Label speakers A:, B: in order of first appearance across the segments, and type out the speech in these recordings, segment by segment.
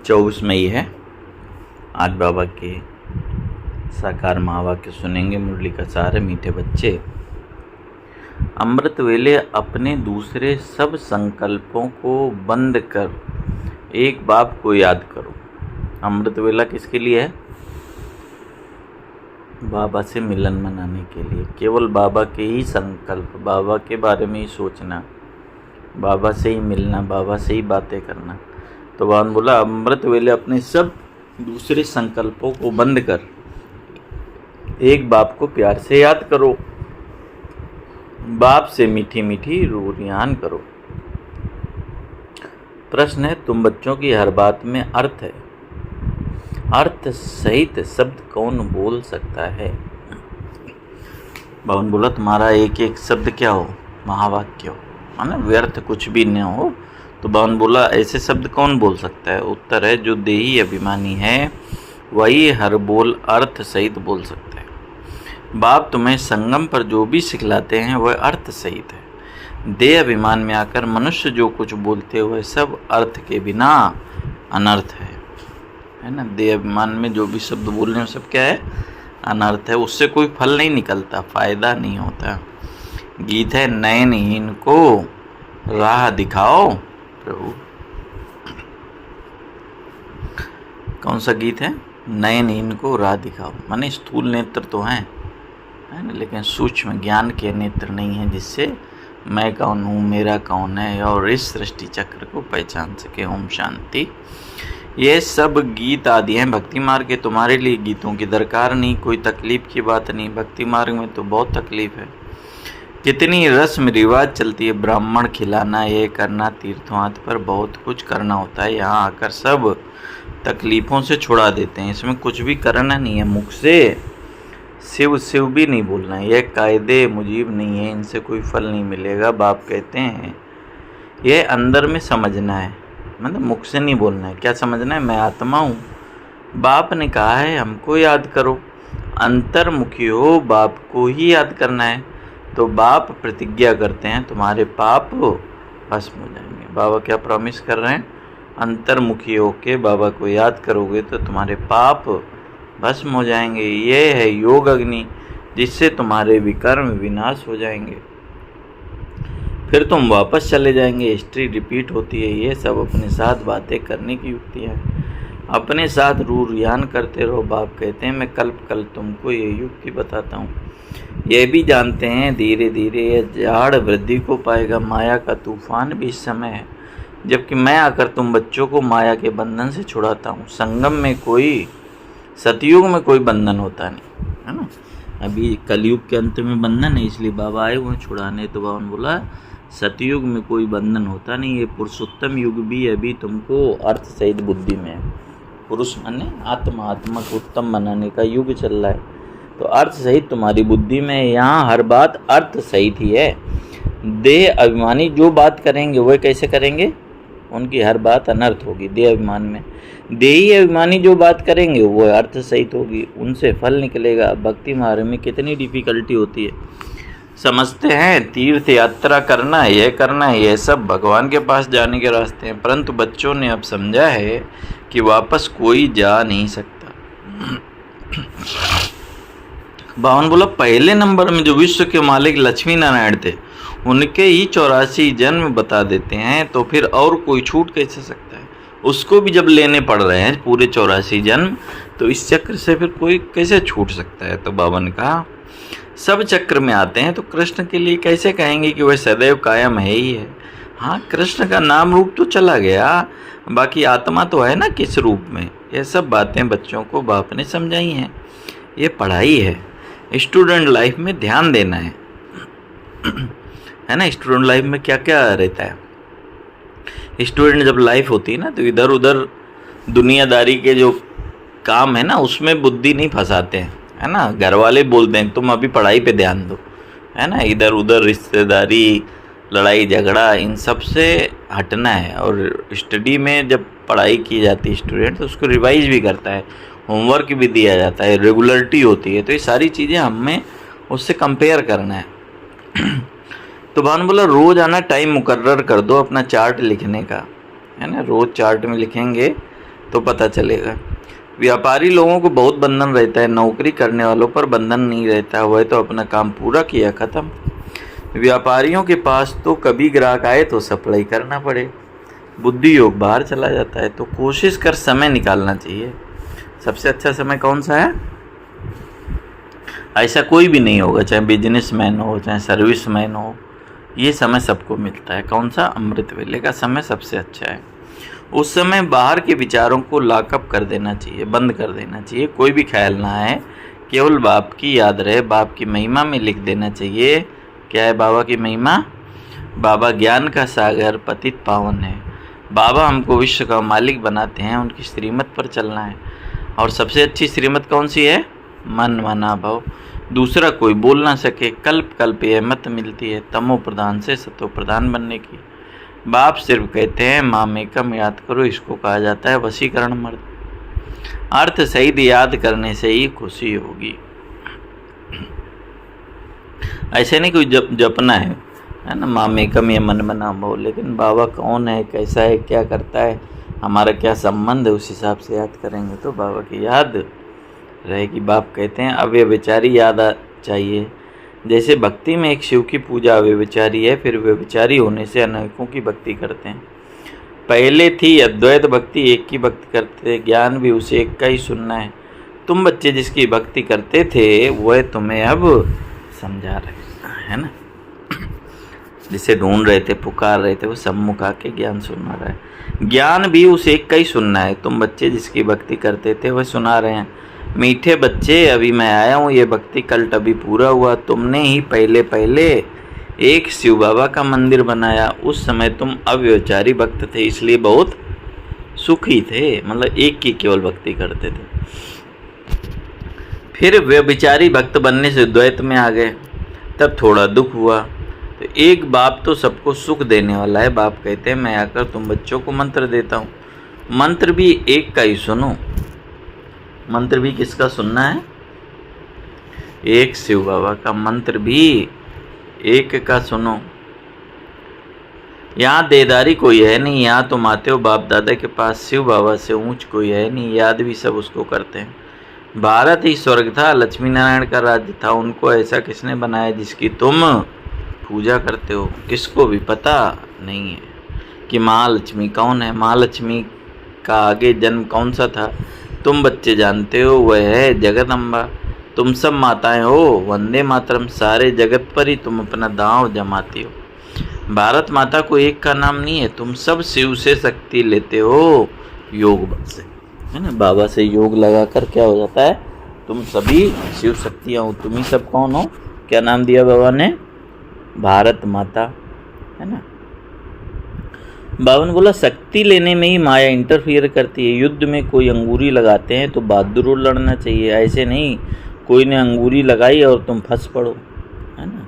A: 24 मई है। आज बाबा के साकार महावाक्य सुनेंगे। मुरली का सार है, मीठे बच्चे। अमृत वेले अपने दूसरे सब संकल्पों को बंद कर एक बाप को याद करो। अमृत वेला किसके लिए है? बाबा से मिलन मनाने के लिए। केवल बाबा के ही संकल्प, बाबा के बारे में ही सोचना, बाबा से ही मिलना, बाबा से ही बातें करना। तो भगवान बोला अमृत वेले अपने सब दूसरे संकल्पों को बंद कर एक बाप को प्यार से याद करो, बाप से मीठी मीठी रूरियान करो। प्रश्न है, तुम बच्चों की हर बात में अर्थ है, अर्थ सहित शब्द कौन बोल सकता है? भगवान बोला तुम्हारा एक एक शब्द क्या हो? महावाक्य हो, माना व्यर्थ कुछ भी न हो। तो भगवान बोला ऐसे शब्द कौन बोल सकता है? उत्तर है, जो देही अभिमानी है वही हर बोल अर्थ सहित बोल सकता है। बाप तुम्हें संगम पर जो भी सिखलाते हैं वह अर्थ सहित है। देह अभिमान में आकर मनुष्य जो कुछ बोलते हुए सब अर्थ के बिना अनर्थ है ना। देह अभिमान में जो भी शब्द बोल रहे हैं सब क्या है? अनर्थ है। उससे कोई फल नहीं निकलता, फायदा नहीं होता। गीत है, नयनहीन को राह दिखाओ प्रभु। कौन सा गीत है? नयनहीन को राह दिखाओ। माने स्थूल नेत्र तो हैं, है ना, लेकिन सूक्ष्म ज्ञान के नेत्र नहीं है, जिससे मैं कौन हूँ, मेरा कौन है, और इस सृष्टि चक्र को पहचान सके। ओम शांति। ये सब गीत आदि हैं भक्ति मार्ग के। तुम्हारे लिए गीतों की दरकार नहीं, कोई तकलीफ की बात नहीं। भक्ति मार्ग में तो बहुत तकलीफ है। कितनी रस्म रिवाज चलती है, ब्राह्मण खिलाना, ये करना, तीर्थों आदि पर बहुत कुछ करना होता है। यहाँ आकर सब तकलीफ़ों से छुड़ा देते हैं। इसमें कुछ भी करना नहीं है, मुख से शिव शिव भी नहीं बोलना है। यह कायदे मुजीब नहीं है, इनसे कोई फल नहीं मिलेगा। बाप कहते हैं यह अंदर में समझना है, मतलब मुख से नहीं बोलना है। क्या समझना है? मैं आत्मा हूँ। बाप ने कहा है हमको याद करो, अंतर्मुखी हो, बाप को ही याद करना है। तो बाप प्रतिज्ञा करते हैं तुम्हारे पाप भस्म हो जाएंगे। बाबा क्या प्रॉमिस कर रहे हैं? अंतर्मुखी होके बाबा को याद करोगे तो तुम्हारे पाप भस्म हो जाएंगे। ये है योग अग्नि, जिससे तुम्हारे विकर्म विनाश हो जाएंगे। फिर तुम वापस चले जाएंगे। हिस्ट्री रिपीट होती है। ये सब अपने साथ बातें करने की युक्तियाँ हैं। अपने साथ रूरियान करते रहो। बाप कहते हैं मैं कल तुमको ये युक्ति बताता हूँ। ये भी जानते हैं धीरे धीरे ये झाड़ वृद्धि को पाएगा। माया का तूफान भी इस समय है, जबकि मैं आकर तुम बच्चों को माया के बंधन से छुड़ाता हूँ। संगम में कोई, सतयुग में कोई बंधन होता नहीं, है ना। अभी कलयुग के अंत में बंधन है, इसलिए बाबा आए हुए छुड़ाने। तो बाबा ने बोला सतयुग में कोई बंधन होता नहीं। ये पुरुषोत्तम युग भी अभी तुमको अर्थ सहित बुद्धि में है। पुरुष माने आत्मा, आत्मा को उत्तम बनाने का युग चल रहा है। तो अर्थ सहित तुम्हारी बुद्धि में, यहाँ हर बात अर्थ सहित ही है। देह अभिमानी जो बात करेंगे वह कैसे करेंगे? उनकी हर बात अनर्थ होगी। देह अभिमान में देही अभिमानी जो बात करेंगे वो अर्थ सहित होगी, उनसे फल निकलेगा। भक्ति मार्ग में कितनी डिफिकल्टी होती है। समझते हैं तीर्थ यात्रा करना, यह सब भगवान के पास जाने के रास्ते हैं, परंतु बच्चों ने अब समझा है कि वापस कोई जा नहीं सकता। भगवान बोला पहले नंबर में जो विश्व के मालिक लक्ष्मी नारायण थे उनके ही 84 जन्म बता देते हैं, तो फिर और कोई छूट कैसे सकता है? उसको भी जब लेने पड़ रहे हैं पूरे 84 जन्म, तो इस चक्र से फिर कोई कैसे छूट सकता है? तो बाबा ने कहा सब चक्र में आते हैं, तो कृष्ण के लिए कैसे कहेंगे कि वह सदैव कायम है ही है? हाँ, कृष्ण का नाम रूप तो चला गया, बाकी आत्मा तो है ना किस रूप में। ये सब बातें बच्चों को बाप ने समझाई हैं। ये पढ़ाई है, स्टूडेंट लाइफ में ध्यान देना है ना। स्टूडेंट लाइफ में क्या क्या रहता है? स्टूडेंट जब लाइफ होती है ना, तो इधर उधर दुनियादारी के जो काम है ना उसमें बुद्धि नहीं फंसाते हैं, है ना। घर वाले बोलते हैं तुम अभी पढ़ाई पे ध्यान दो, है ना। इधर उधर रिश्तेदारी, लड़ाई झगड़ा, इन सब से हटना है। और स्टडी में जब पढ़ाई की जाती है स्टूडेंट, तो उसको रिवाइज भी करता है, होमवर्क भी दिया जाता है, रेगुलरिटी होती है। तो ये सारी चीज़ें हमें उससे कंपेयर करना है। तो भानु बोला रोज़ आना, टाइम मुकर्रर कर दो अपना चार्ट लिखने का, है ना। रोज़ चार्ट में लिखेंगे तो पता चलेगा। व्यापारी लोगों को बहुत बंधन रहता है, नौकरी करने वालों पर बंधन नहीं रहता, वह तो अपना काम पूरा किया खत्म। व्यापारियों के पास तो कभी ग्राहक आए तो सप्लाई करना पड़े, बुद्धि योग बाहर चला जाता है। तो कोशिश कर समय निकालना चाहिए। सबसे अच्छा समय कौन सा है? ऐसा कोई भी नहीं होगा, चाहे बिजनेसमैन हो चाहे सर्विसमैन हो, ये समय सबको मिलता है। कौन सा? अमृत वेले का समय सबसे अच्छा है। उस समय बाहर के विचारों को लॉकअप कर देना चाहिए, बंद कर देना चाहिए। कोई भी ख्याल ना आए, केवल बाप की याद रहे, बाप की महिमा में लिख देना चाहिए। क्या है बाबा की महिमा? बाबा ज्ञान का सागर, पतित पावन है। बाबा हमको विश्व का मालिक बनाते हैं, उनकी श्रीमत पर चलना है। और सबसे अच्छी श्रीमत कौन सी है? मन मना भव, दूसरा कोई बोल ना सके। कल्प कल्प यह मत मिलती है, तमो प्रधान से सतो प्रधान बनने की। बाप सिर्फ कहते हैं मामेकम याद करो, इसको कहा जाता है वशीकरण मर्द। अर्थ सहित याद करने से ही खुशी होगी। ऐसे नहीं कोई जपना है ना, मामेकम या मन मना भव, लेकिन बाबा कौन है, कैसा है, क्या करता है, हमारा क्या संबंध है, उस हिसाब से याद करेंगे तो बाबा की याद रहेगी। बाप कहते हैं अव्यभिचारी याद चाहिए। जैसे भक्ति में एक शिव की पूजा अव्यभिचारी है, फिर व्यभिचारी होने से अनेकों की भक्ति करते हैं। पहले थी अद्वैत भक्ति, एक की भक्ति करते, ज्ञान भी उसे एक का ही सुनना है। तुम बच्चे जिसकी भक्ति करते थे वह तुम्हें अब समझा रहे है ना, जिसे ढूंढ रहे थे, पुकार रहे थे, वो सम्मुख आके ज्ञान सुना रहा है। ज्ञान भी उस एक का ही सुनना है। तुम बच्चे जिसकी भक्ति करते थे वह सुना रहे हैं। मीठे बच्चे अभी मैं आया हूँ, ये भक्ति कल्ट अभी पूरा हुआ। तुमने ही पहले पहले एक शिव बाबा का मंदिर बनाया, उस समय तुम अव्यभिचारी भक्त थे, इसलिए बहुत सुखी थे, मतलब एक की केवल भक्ति करते थे। फिर व्यभिचारी भक्त बनने से द्वैत में आ गए, तब थोड़ा दुख हुआ। तो एक बाप तो सबको सुख देने वाला है। बाप कहते हैं मैं आकर तुम बच्चों को मंत्र देता हूँ, मंत्र भी एक का ही सुनो। मंत्र भी किसका सुनना है? एक शिव बाबा का। मंत्र भी एक का सुनो। यहाँ देदारी कोई है नहीं, यहाँ तुम आते हो बाप दादा के पास, शिव बाबा से ऊंच कोई है नहीं, याद भी सब उसको करते हैं। भारत ही स्वर्ग था, लक्ष्मी नारायण का राज्य था, उनको ऐसा किसने बनाया जिसकी तुम पूजा करते हो? किसको भी पता नहीं है कि महालक्ष्मी कौन है। महालक्ष्मी का आगे जन्म कौन सा था? तुम बच्चे जानते हो, वह है जगदम्बा। तुम सब माताएं हो, वंदे मातरम, सारे जगत पर ही तुम अपना दांव जमाती हो। भारत माता को एक का नाम नहीं है, तुम सब शिव से शक्ति लेते हो, योग बल से, है ना। बाबा से योग लगाकर क्या हो जाता है? तुम सभी शिव शक्तियाँ हो। तुम ही सब कौन हो? क्या नाम दिया बाबा ने? भारत माता, है ना। बाबा ने बोला शक्ति लेने में ही माया इंटरफियर करती है। युद्ध में कोई अंगूरी लगाते हैं तो बहादुर लड़ना चाहिए, ऐसे नहीं कोई ने अंगूरी लगाई और तुम फंस पड़ो, है ना।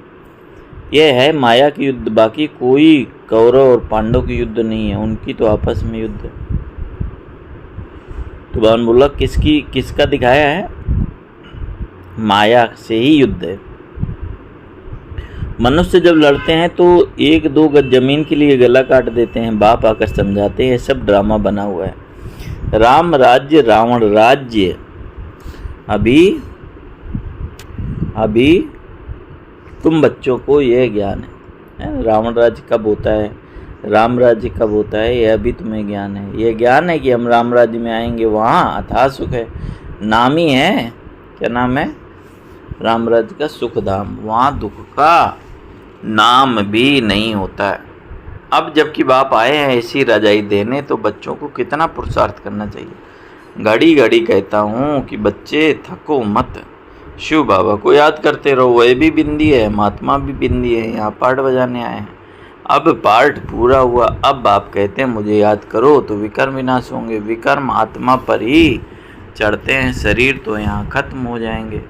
A: यह है माया की युद्ध, बाकी कोई कौरव और पांडव की युद्ध नहीं है, उनकी तो आपस में युद्ध है। तो बाबा ने बोला किसका दिखाया है? माया से ही युद्ध है। मनुष्य जब लड़ते हैं तो 1-2 गज जमीन के लिए गला काट देते हैं। बाप आकर समझाते हैं सब ड्रामा बना हुआ है। राम राज्य रावण राज्य, अभी तुम बच्चों को यह ज्ञान है। रावण राज्य कब होता है, राम राज्य कब होता है, यह अभी तुम्हें ज्ञान है। यह ज्ञान है कि हम राम राज्य में आएंगे, वहाँ अथाह सुख है। नाम ही है, क्या नाम है? राम राज्य का सुख धाम, वहाँ दुख का नाम भी नहीं होता है। अब जबकि बाप आए हैं ऐसी रजाई देने, तो बच्चों को कितना पुरुषार्थ करना चाहिए। घड़ी घड़ी कहता हूँ कि बच्चे थको मत, शिव बाबा को याद करते रहो। वह भी बिंदी है, महात्मा भी बिंदी है, यहाँ पाठ बजाने आए हैं। अब पाठ पूरा हुआ, अब बाप कहते हैं मुझे याद करो तो विकर्म विनाश होंगे। विकर्म आत्मा पर ही चढ़ते हैं, शरीर तो यहाँ खत्म हो जाएंगे।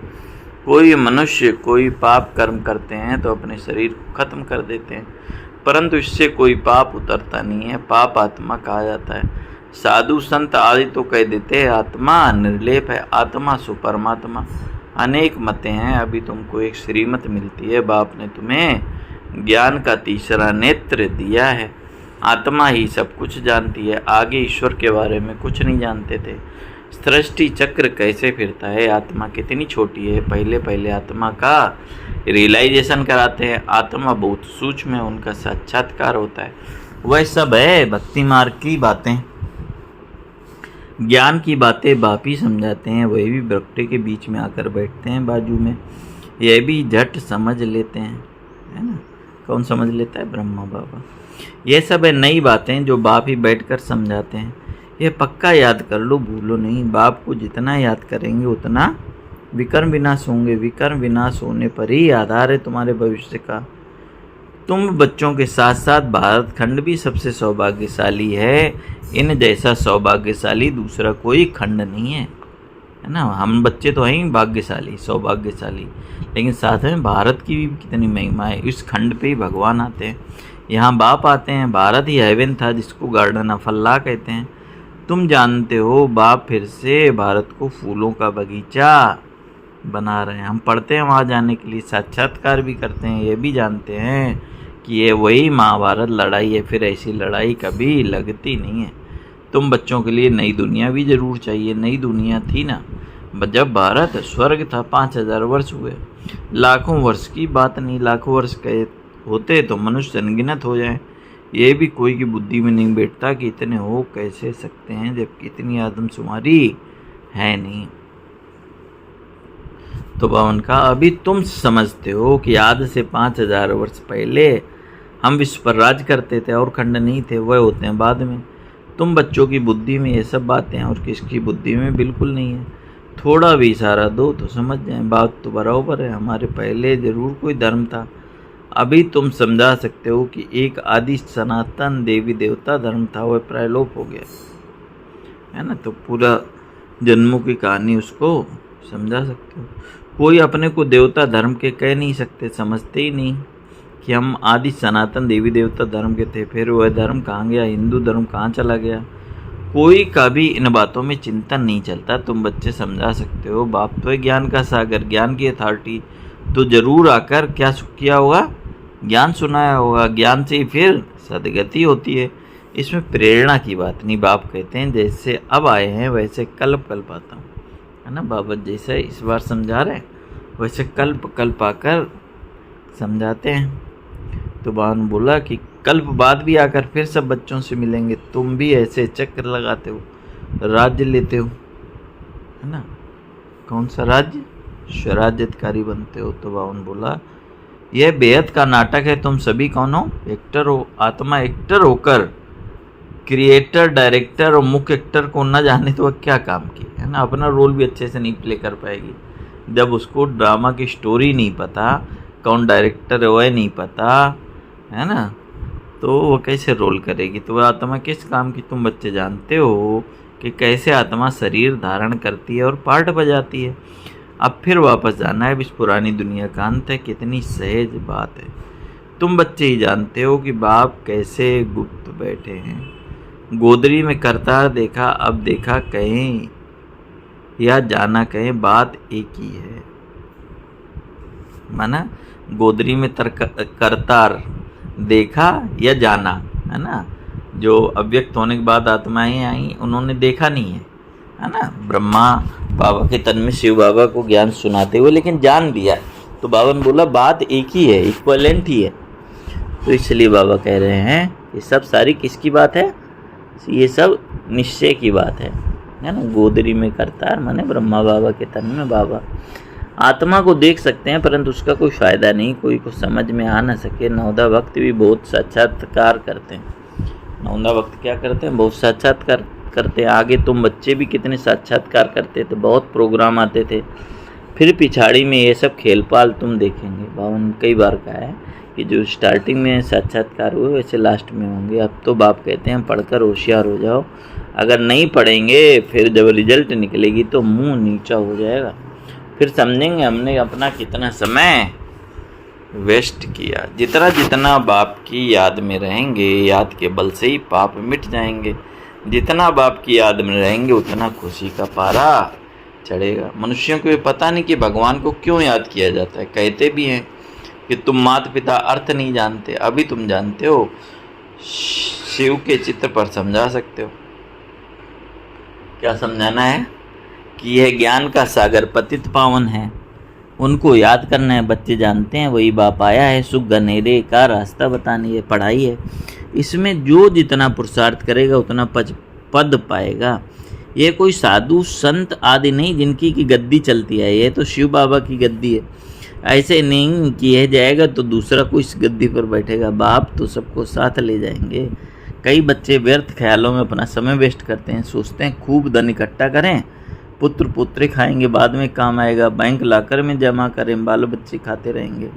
A: कोई मनुष्य कोई पाप कर्म करते हैं तो अपने शरीर को खत्म कर देते हैं, परंतु इससे कोई पाप उतरता नहीं है। पाप आत्मा कहा जाता है। साधु संत आदि तो कह देते हैं आत्मा निर्लेप है, आत्मा सु परमात्मा। अनेक मतें हैं, अभी तुमको एक श्रीमत मिलती है। बाप ने तुम्हें ज्ञान का तीसरा नेत्र दिया है। आत्मा ही सब कुछ जानती है, आगे ईश्वर के बारे में कुछ नहीं जानते थे। सृष्टि चक्र कैसे फिरता है, आत्मा कितनी छोटी है, पहले पहले आत्मा का रियलाइजेशन कराते हैं। आत्मा बहुत सूक्ष्म है, उनका साक्षात्कार होता है। वह सब है भक्ति मार्ग की बातें, ज्ञान की बातें बाप ही समझाते हैं। वही भी बकटे के बीच में आकर बैठते हैं बाजू में, यह भी झट समझ लेते हैं, है ना। कौन समझ लेता है? ब्रह्मा बाबा। यह सब है नई बातें जो बाप ही बैठकर समझाते हैं। यह पक्का याद कर लो, भूलो नहीं। बाप को जितना याद करेंगे उतना विकर्म विनाश होंगे। विकर्म विनाश होने पर ही आधार है तुम्हारे भविष्य का। तुम बच्चों के साथ साथ भारत खंड भी सबसे सौभाग्यशाली है। इन जैसा सौभाग्यशाली दूसरा कोई खंड नहीं है, है ना। हम बच्चे तो हैं भाग्यशाली, सौभाग्यशाली, लेकिन साथ में भारत की भी कितनी महिमा है। इस खंड पे ही भगवान आते हैं, यहाँ बाप आते हैं। भारत ही हेवन था, जिसको गार्डन ऑफ अल्लाह कहते हैं। तुम जानते हो बाप फिर से भारत को फूलों का बगीचा बना रहे हैं। हम पढ़ते हैं वहाँ जाने के लिए, साक्षात्कार भी करते हैं। ये भी जानते हैं कि ये वही महाभारत लड़ाई है, फिर ऐसी लड़ाई कभी लगती नहीं है। तुम बच्चों के लिए नई दुनिया भी ज़रूर चाहिए। नई दुनिया थी ना जब भारत स्वर्ग था, 5000 वर्ष हुए, लाखों वर्ष की बात नहीं। लाखों वर्ष कहे होते तो मनुष्य अनगिनत हो जाए। ये भी कोई की बुद्धि में नहीं बैठता कि इतने हो कैसे सकते हैं, जबकि इतनी आदमशुमारी है नहीं। तो बावन का अभी तुम समझते हो कि आज से 5000 वर्ष पहले हम विश्व पर राज करते थे और खंड नहीं थे, वह होते हैं बाद में। तुम बच्चों की बुद्धि में ये सब बातें हैं और किसकी बुद्धि में बिल्कुल नहीं है। थोड़ा भी इशारा दो तो समझ जाएं, बात तो बराबर है। हमारे पहले ज़रूर कोई धर्म था। अभी तुम समझा सकते हो कि एक आदि सनातन देवी देवता धर्म था, वह प्रायलोप हो गया, है ना। तो पूरा जन्मों की कहानी उसको समझा सकते हो। कोई अपने को देवता धर्म के कह नहीं सकते, समझते ही नहीं कि हम आदि सनातन देवी देवता धर्म के थे। फिर वह धर्म कहाँ गया, हिंदू धर्म कहाँ चला गया, कोई का भी इन बातों में चिंतन नहीं चलता। तुम बच्चे समझा सकते हो। बाप तो है ज्ञान का सागर, ज्ञान की अथॉरिटी, तो जरूर आकर क्या किया होगा, ज्ञान सुनाया होगा। ज्ञान से ही फिर सदगति होती है। इसमें प्रेरणा की बात नहीं। बाप कहते हैं जैसे अब आए हैं वैसे कल्प कल्प आता हूँ, है ना। बाबा जैसे इस बार समझा रहे हैं वैसे कल्प कल्प आकर समझाते हैं। तो बाबा बोला कि कल्प बाद भी आकर फिर सब बच्चों से मिलेंगे। तुम भी ऐसे चक्कर लगाते हो, राज्य लेते हो, है ना। कौन सा राज्य? स्वराज्यधिकारी बनते हो। तो बाबा बोला यह बेहद का नाटक है। तुम सभी कौन हो? एक्टर हो। आत्मा एक्टर होकर क्रिएटर, डायरेक्टर और मुख्य एक्टर को न जाने तो वह क्या काम की, है ना। अपना रोल भी अच्छे से नहीं प्ले कर पाएगी जब उसको ड्रामा की स्टोरी नहीं पता, कौन डायरेक्टर है वह नहीं पता, है ना। तो वो कैसे रोल करेगी। तो वह आत्मा किस काम की? तुम बच्चे जानते हो कि कैसे आत्मा शरीर धारण करती है और पार्ट बजाती है। अब फिर वापस जाना है, इस पुरानी दुनिया का अंत है। कितनी सहज बात है। तुम बच्चे ही जानते हो कि बाप कैसे गुप्त बैठे हैं। गोदरी में करतार देखा, अब देखा कहें या जाना कहें, बात एक ही है। माना गोदरी में करतार देखा या जाना, है ना। जो अव्यक्त होने के बाद आत्माएं आई, उन्होंने देखा नहीं है ना। ब्रह्मा बाबा के तन में शिव बाबा को ज्ञान सुनाते हुए लेकिन जान लिया। तो बाबा ने बोला बात एक ही है, इक्वलेंट ही है। तो इसलिए बाबा कह रहे हैं ये सब सारी किसकी बात है? ये सब निश्चय की बात है ना। गोदरी में करतार माने ब्रह्मा बाबा के तन में बाबा। आत्मा को देख सकते हैं परंतु उसका कोई फ़ायदा नहीं, कोई को समझ में आ ना सके। नवदा भक्त भी बहुत साक्षात्कार करते हैं। नवदा भक्त क्या करते हैं? बहुत साक्षात्कार करते हैं। आगे तुम बच्चे भी कितने साक्षात्कार करते थे, बहुत प्रोग्राम आते थे। फिर पिछाड़ी में ये सब खेलपाल तुम देखेंगे। बाबा ने कई बार कहा है कि जो स्टार्टिंग में साक्षात्कार हुए वैसे लास्ट में होंगे। अब तो बाप कहते हैं पढ़कर होशियार हो जाओ। अगर नहीं पढ़ेंगे फिर जब रिजल्ट निकलेगी तो मुंह नीचा हो जाएगा। फिर समझेंगे हमने अपना कितना समय वेस्ट किया। जितना जितना बाप की याद में रहेंगे, याद के बल से ही पाप मिट जाएंगे। जितना बाप की याद में रहेंगे उतना खुशी का पारा चढ़ेगा। मनुष्यों को ये पता नहीं कि भगवान को क्यों याद किया जाता है। कहते भी हैं कि तुम माता पिता अर्थ नहीं जानते, अभी तुम जानते हो। शिव के चित्र पर समझा सकते हो। क्या समझाना है कि यह ज्ञान का सागर पतित पावन है, उनको याद करना है। बच्चे जानते हैं वही बाप आया है, सुख गनेरे का रास्ता बतानी है, पढ़ाई है। इसमें जो जितना पुरुषार्थ करेगा उतना पद पाएगा। ये कोई साधु संत आदि नहीं जिनकी की गद्दी चलती है, ये तो शिव बाबा की गद्दी है। ऐसे नहीं कि यह जाएगा तो दूसरा कोई इस गद्दी पर बैठेगा। बाप तो सबको साथ ले जाएंगे। कई बच्चे व्यर्थ ख्यालों में अपना समय वेस्ट करते हैं, सोचते हैं खूब धन इकट्ठा करें, पुत्र पुत्री खाएंगे, बाद में काम आएगा, बैंक लाकर में जमा करें, बाल बच्चे खाते रहेंगे।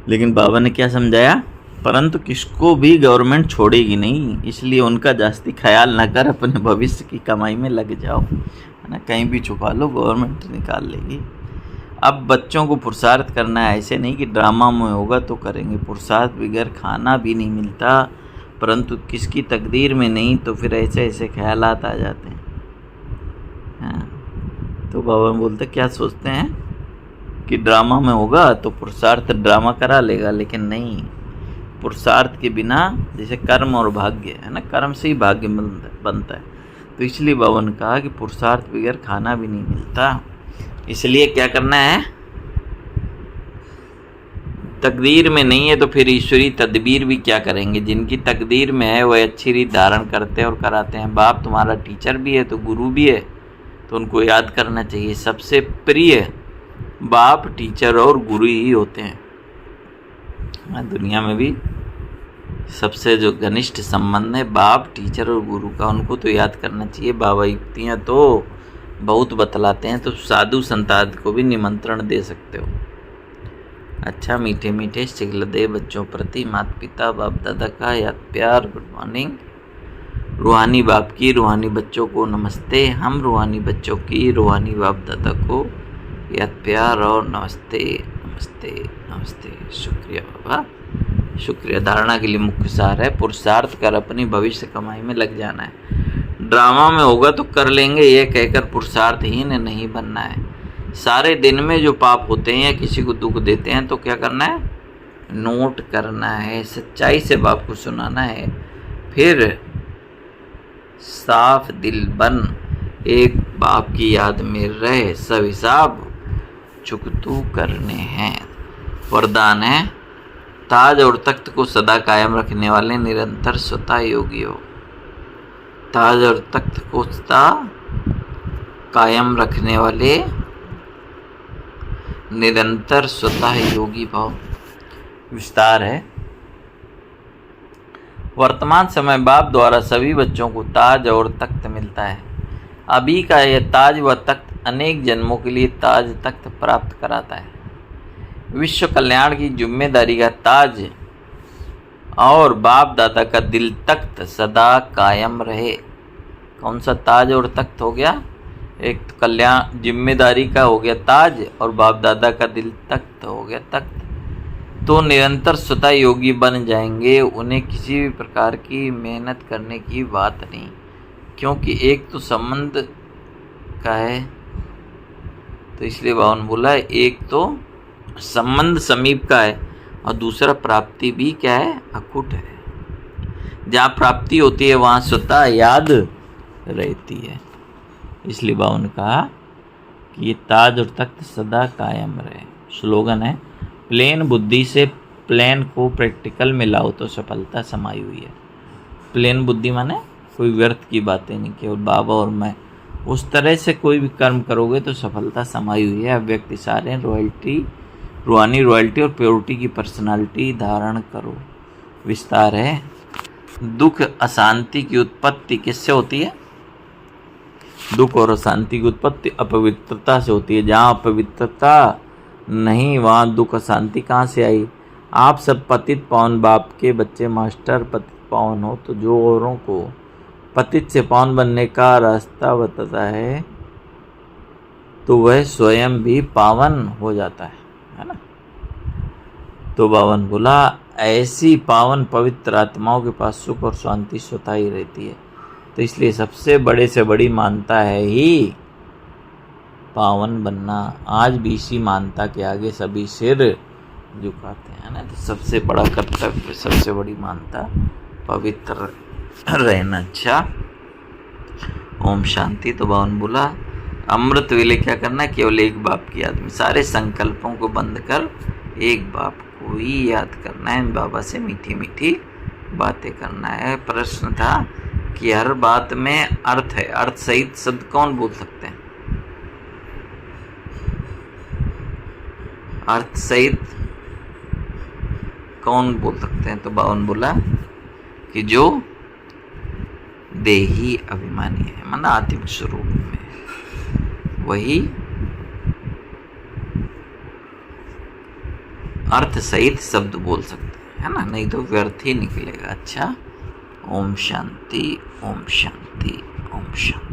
A: लेकिन बाबा ने क्या समझाया, परंतु किसको भी गवर्नमेंट छोड़ेगी नहीं, इसलिए उनका जास्ती ख्याल न कर, अपने भविष्य की कमाई में लग जाओ, है ना। कहीं भी छुपा लो, गवर्नमेंट निकाल लेगी। अब बच्चों को पुरुषार्थ करना है, ऐसे नहीं कि ड्रामा में होगा तो करेंगे। पुरुषार्थ बगैर खाना भी नहीं मिलता, परंतु किसकी तकदीर में नहीं तो फिर ऐसे ऐसे ख्यालात आ जाते हैं। हाँ, तो बाबा बोलते क्या सोचते हैं कि ड्रामा में होगा तो पुरुषार्थ ड्रामा करा लेगा, लेकिन नहीं। पुरुषार्थ के बिना जैसे कर्म और भाग्य है ना, कर्म से ही भाग्य बनता है। तो इसलिए बाबा ने कहा कि पुरुषार्थ बगैर खाना भी नहीं मिलता। इसलिए क्या करना है, तकदीर में नहीं है तो फिर ईश्वरी तदबीर भी क्या करेंगे। जिनकी तकदीर में है वह अच्छी रीत धारण करते हैं और कराते हैं। बाप तुम्हारा टीचर भी है तो गुरु भी है, तो उनको याद करना चाहिए। सबसे प्रिय बाप, टीचर और गुरु ही होते हैं। दुनिया में भी सबसे जो घनिष्ठ संबंध है बाप, टीचर और गुरु का, उनको तो याद करना चाहिए। बाबा युक्तियाँ तो बहुत बतलाते हैं, तो साधु संताद को भी निमंत्रण दे सकते हो। अच्छा, मीठे मीठे शिगलदेह बच्चों प्रति माता पिता बाप दादा का याद प्यार, गुड मॉर्निंग। रूहानी बाप की रूहानी बच्चों को नमस्ते। हम रूहानी बच्चों की रूहानी बाप दादा को याद प्यार और नमस्ते नमस्ते नमस्ते। शुक्रिया बाबा, शुक्रिया। धारणा के लिए मुख्य सार है, पुरुषार्थ कर अपनी भविष्य कमाई में लग जाना है। ड्रामा में होगा तो कर लेंगे यह कहकर पुरुषार्थहीन नहीं बनना है। सारे दिन में जो पाप होते हैं या किसी को दुख देते हैं तो क्या करना है, नोट करना है, सच्चाई से बाप को सुनाना है, फिर साफ दिल बन एक बाप की याद में रहे, सब हिसाब चुकतू करने हैं। वरदान है, ताज और तख्त को सदा कायम रखने वाले निरंतर स्वतः योगी हो। ताज और तख्त को सदा कायम रखने वाले निरंतर स्वतः योगी भाव। विस्तार है, वर्तमान समय बाप द्वारा सभी बच्चों को ताज और तख्त मिलता है। अभी का यह ताज व तख्त अनेक जन्मों के लिए ताज तख्त प्राप्त कराता है। विश्व कल्याण की जिम्मेदारी का ताज और बाप दादा का दिल तख्त सदा कायम रहे। कौन सा ताज और तख्त हो गया, एक तो कल्याण जिम्मेदारी का हो गया ताज और बाप दादा का दिल तख्त हो गया तख्त। तो निरंतर स्वतः योगी बन जाएंगे, उन्हें किसी भी प्रकार की मेहनत करने की बात नहीं, क्योंकि एक तो संबंध का है, तो इसलिए बाबा ने बोला एक तो संबंध समीप का है और दूसरा प्राप्ति भी क्या है, अखुट है। जहाँ प्राप्ति होती है वहाँ स्वतः याद रहती है। इसलिए बाबा ने कहा कि ये ताज और तख्त सदा कायम रहे। स्लोगन है, प्लेन बुद्धि से प्लेन को प्रैक्टिकल में लाओ तो सफलता समाई हुई है। प्लेन बुद्धि माने कोई व्यर्थ की बातें नहीं, केवल बाबा और मैं, उस तरह से कोई भी कर्म करोगे तो सफलता समाई हुई है। व्यक्ति सारे रॉयल्टी, रूहानी रॉयल्टी और प्योरिटी की पर्सनालिटी धारण करो। विस्तार है, दुख अशांति की उत्पत्ति किससे होती है, दुख और अशांति की उत्पत्ति अपवित्रता से होती है। जहाँ अपवित्रता नहीं वहाँ दुख अशांति कहाँ से आई। आप सब पतित पावन बाप के बच्चे मास्टर पतित पावन हो, तो जो औरों को पतित से पावन बनने का रास्ता बताता है तो वह स्वयं भी पावन हो जाता है ना। तो बाबा ने बोला ऐसी पावन पवित्र आत्माओं के पास सुख और शांति स्वतः ही रहती है। तो इसलिए सबसे बड़े से बड़ी मानता है ही पावन बनना। आज भी इसी मानता के आगे सभी सिर झुकाते हैं ना। तो सबसे बड़ा कर्तव्य, सबसे बड़ी मानता, पवित्र रहना। अच्छा, ओम शांति। तो बावन बोला अमृत वेले क्या करना, केवल एक बाप की याद में, सारे संकल्पों को बंद कर एक बाप को ही याद करना है, बाबा से मीठी मीठी बातें करना है। प्रश्न था कि हर बात में अर्थ है, अर्थ सहित शब्द कौन बोल सकते हैं? अर्थ सहित कौन बोल सकते हैं? तो बावन बोला कि जो देही अभिमानी है, माना आत्मिक स्वरूप में, वही अर्थ सहित शब्द बोल सकते हैं, है ना, नहीं तो व्यर्थ ही निकलेगा। अच्छा, ओम शांति, ओम शांति, ओम शांति।